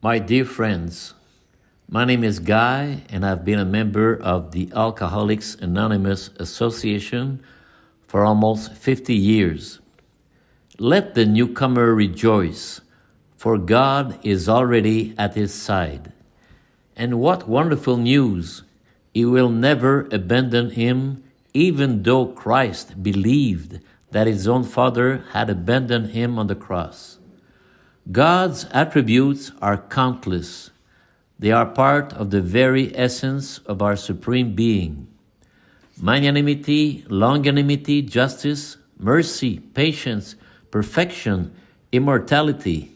My dear friends, my name is Guy, and I've been a member of the Alcoholics Anonymous Association for almost 50 years. Let the newcomer rejoice, for God is already at his side. And what wonderful news! He will never abandon him, even though Christ believed that his own Father had abandoned him on the cross. God's attributes are countless. They are part of the very essence of our supreme being. Magnanimity, longanimity, justice, mercy, patience, perfection, immortality.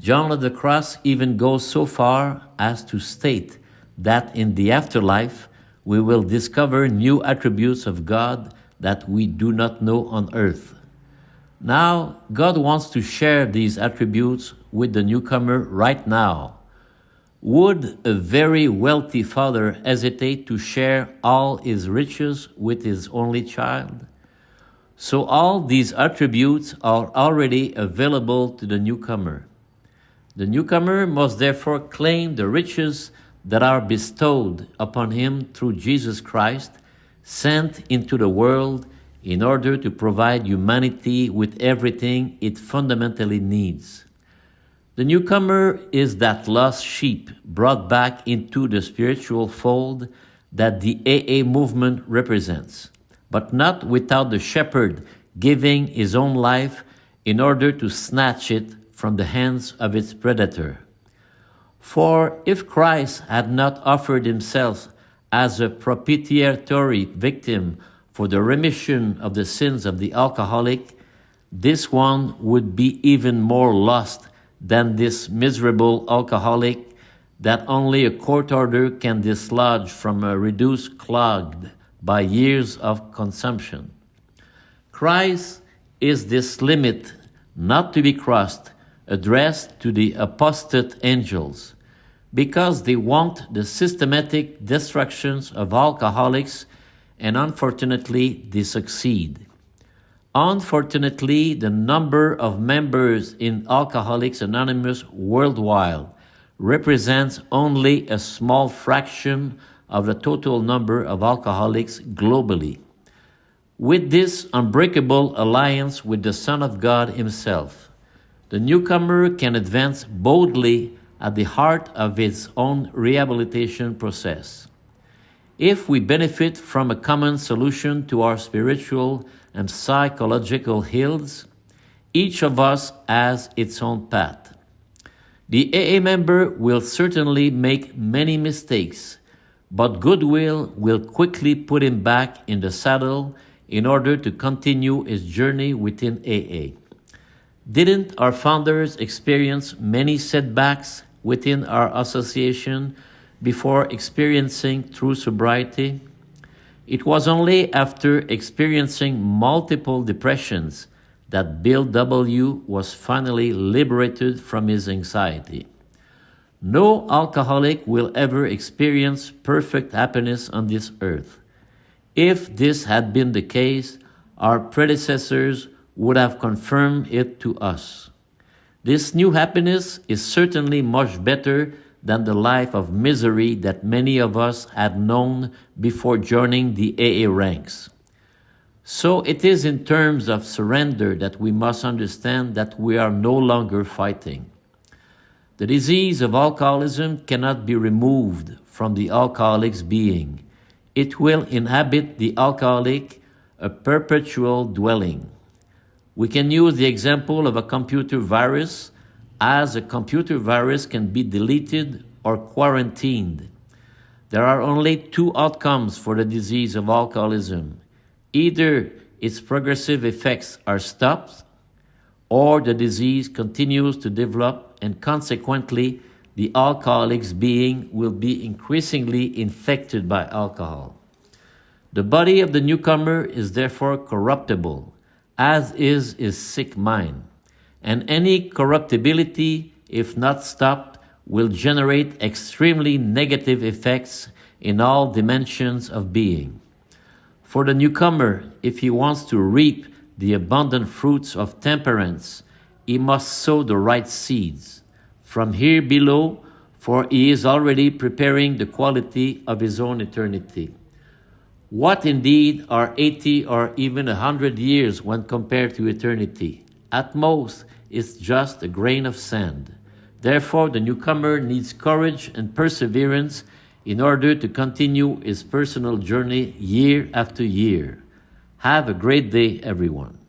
John of the Cross even goes so far as to state that in the afterlife we will discover new attributes of God that we do not know on earth. Now, God wants to share these attributes with the newcomer right now. Would a very wealthy father hesitate to share all his riches with his only child? So all these attributes are already available to the newcomer. The newcomer must therefore claim the riches that are bestowed upon him through Jesus Christ, sent into the world in order to provide humanity with everything it fundamentally needs. The newcomer is that lost sheep brought back into the spiritual fold that the AA movement represents, but not without the shepherd giving his own life in order to snatch it from the hands of its predator. For if Christ had not offered himself as a propitiatory victim for the remission of the sins of the alcoholic, this one would be even more lost than this miserable alcoholic that only a court order can dislodge from a reduced clogged by years of consumption. Christ is this limit not to be crossed, addressed to the apostate angels, because they want the systematic destructions of alcoholics, and unfortunately, they succeed. Unfortunately, the number of members in Alcoholics Anonymous worldwide represents only a small fraction of the total number of alcoholics globally. With this unbreakable alliance with the Son of God himself, the newcomer can advance boldly at the heart of his own rehabilitation process. If we benefit from a common solution to our spiritual and psychological ills, each of us has its own path. The AA member will certainly make many mistakes, but goodwill will quickly put him back in the saddle in order to continue his journey within AA. Didn't our founders experience many setbacks within our association before experiencing true sobriety? It was only after experiencing multiple depressions that Bill W. was finally liberated from his anxiety. No alcoholic will ever experience perfect happiness on this earth. If this had been the case, our predecessors would have confirmed it to us. This new happiness is certainly much better than the life of misery that many of us had known before joining the AA ranks. So it is in terms of surrender that we must understand that we are no longer fighting. The disease of alcoholism cannot be removed from the alcoholic's being. It will inhabit the alcoholic, a perpetual dwelling. We can use the example of a computer virus, as a computer virus can be deleted or quarantined. There are only two outcomes for the disease of alcoholism. Either its progressive effects are stopped, or the disease continues to develop, and consequently, the alcoholic's being will be increasingly infected by alcohol. The body of the newcomer is therefore corruptible, as is his sick mind. And any corruptibility, if not stopped, will generate extremely negative effects in all dimensions of being. For the newcomer, if he wants to reap the abundant fruits of temperance, he must sow the right seeds. from here below, for he is already preparing the quality of his own eternity. What indeed are 80 or even 100 years when compared to eternity? At most, it's just a grain of sand. Therefore, the newcomer needs courage and perseverance in order to continue his personal journey year after year. Have a great day, everyone.